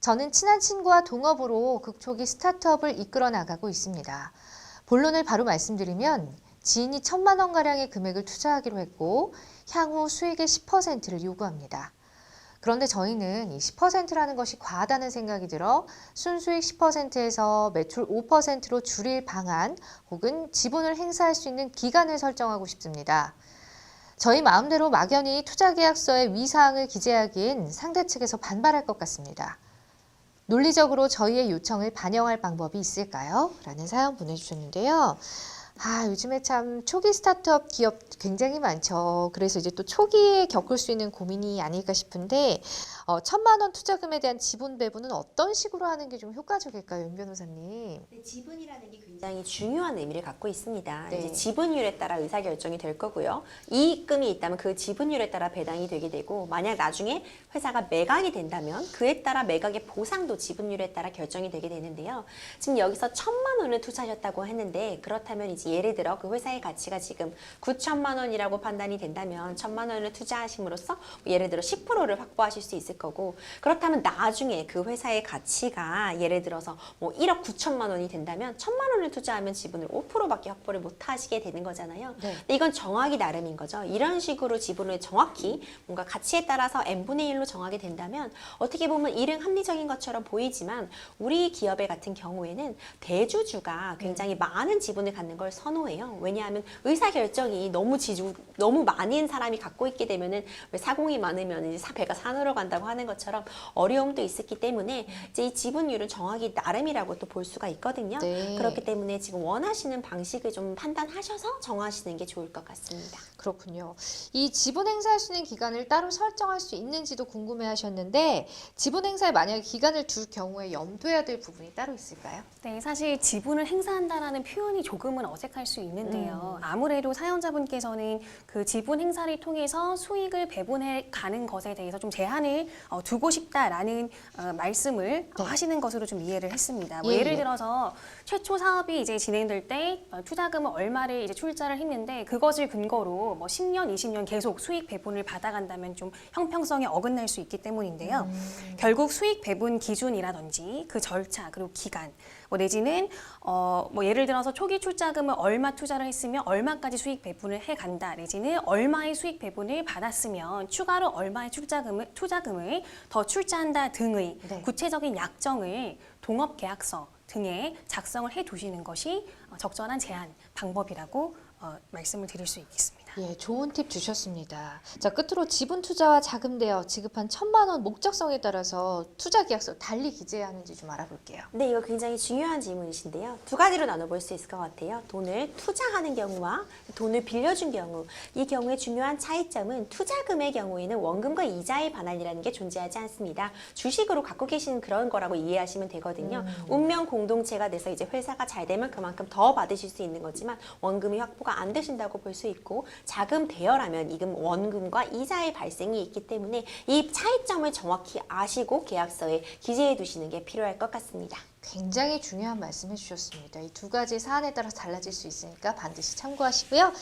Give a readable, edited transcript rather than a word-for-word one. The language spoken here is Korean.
저는 친한 친구와 동업으로 극초기 스타트업을 이끌어 나가고 있습니다. 본론을 바로 말씀드리면 지인이 1,000만 원가량의 금액을 투자하기로 했고 향후 수익의 10%를 요구합니다. 그런데 저희는 이 10%라는 것이 과하다는 생각이 들어 순수익 10%에서 매출 5%로 줄일 방안 혹은 지분을 행사할 수 있는 기간을 설정하고 싶습니다. 저희 마음대로 막연히 투자계약서에 위사항을 기재하기엔 상대 측에서 반발할 것 같습니다. 논리적으로 저희의 요청을 반영할 방법이 있을까요? 라는 사연 보내주셨는데요. 요즘에 참 초기 스타트업 기업 굉장히 많죠. 그래서 이제 또 초기에 겪을 수 있는 고민이 아닐까 싶은데 1,000만 원 투자금에 대한 지분 배분은 어떤 식으로 하는 게 좀 효과적일까요, 윤 변호사님? 네, 지분이라는 게 굉장히 중요한 의미를 갖고 있습니다. 네. 이제 지분율에 따라 의사결정이 될 거고요. 이익금이 있다면 그 지분율에 따라 배당이 되게 되고, 만약 나중에 회사가 매각이 된다면 그에 따라 매각의 보상도 지분율에 따라 결정이 되게 되는데요. 지금 여기서 1,000만 원을 투자하셨다고 했는데, 그렇다면 이제 예를 들어 그 회사의 가치가 지금 9천만 원이라고 판단이 된다면 1,000만 원을 투자하심으로써 예를 들어 10%를 확보하실 수 있을 거고, 그렇다면 나중에 그 회사의 가치가 예를 들어서 뭐 1억 9천만 원이 된다면 1,000만 원을 투자하면 지분을 5%밖에 확보를 못 하시게 되는 거잖아요. 네. 근데 이건 정하기 나름인 거죠. 이런 식으로 지분을 정확히 뭔가 가치에 따라서 n분의 1로 정하게 된다면 어떻게 보면 일은 합리적인 것처럼 보이지만, 우리 기업의 같은 경우에는 대주주가 굉장히 많은 지분을 갖는 걸 선호해요. 왜냐하면 의사결정이 너무 많은 사람이 갖고 있게 되면은 왜 사공이 많으면 이제 배가 산으로 간다고 하는 것처럼 어려움도 있었기 때문에 이제 이 지분율은 정하기 나름이라고 또 볼 수가 있거든요. 네. 그렇기 때문에 지금 원하시는 방식을 좀 판단하셔서 정하시는 게 좋을 것 같습니다. 그렇군요. 이 지분 행사할 수 있는 기간을 따로 설정할 수 있는지도 궁금해 하셨는데 지분 행사에 만약에 기간을 둘 경우에 염두해야 될 부분이 따로 있을까요? 네, 사실 지분을 행사한다라는 표현이 조금은 어색할 수 있는데요. 아무래도 사연자분께서는 그 지분 행사를 통해서 수익을 배분해 가는 것에 대해서 좀 제한을 두고 싶다라는 말씀을 하시는 것으로 좀 이해를 했습니다. 뭐 예, 예를 예. 들어서 최초 사업이 이제 진행될 때 투자금을 얼마를 이제 출자를 했는데, 그것을 근거로 뭐 10년, 20년 계속 수익 배분을 받아간다면 좀 형평성에 어긋날 수 있기 때문인데요. 결국 수익 배분 기준이라든지 그 절차, 그리고 기간, 뭐 내지는 뭐 예를 들어서 초기 출자금을 얼마 투자를 했으면 얼마까지 수익 배분을 해간다, 내지는 얼마의 수익 배분을 받았으면 추가로 얼마의 투자금을 더 출자한다 등의 네. 구체적인 약정을 동업계약서 등에 작성을 해두시는 것이 적절한 제한 방법이라고 말씀을 드릴 수 있겠습니다. 예, 좋은 팁 주셨습니다. 자, 끝으로 지분 투자와 자금 대여 지급한 1,000만 원 목적성에 따라서 투자 계약서 달리 기재해야 하는지 좀 알아볼게요. 네, 이거 굉장히 중요한 질문이신데요. 두 가지로 나눠볼 수 있을 것 같아요. 돈을 투자하는 경우와 돈을 빌려준 경우. 이 경우의 중요한 차이점은, 투자금의 경우에는 원금과 이자의 반환이라는 게 존재하지 않습니다. 주식으로 갖고 계신 그런 거라고 이해하시면 되거든요. 운명 공동체가 돼서 이제 회사가 잘 되면 그만큼 더 받으실 수 있는 거지만 원금이 확보가 안 되신다고 볼 수 있고, 자금 대여라면 이금 원금과 이자의 발생이 있기 때문에 이 차이점을 정확히 아시고 계약서에 기재해 두시는 게 필요할 것 같습니다. 굉장히 중요한 말씀 해주셨습니다. 이 두 가지 사안에 따라서 달라질 수 있으니까 반드시 참고하시고요.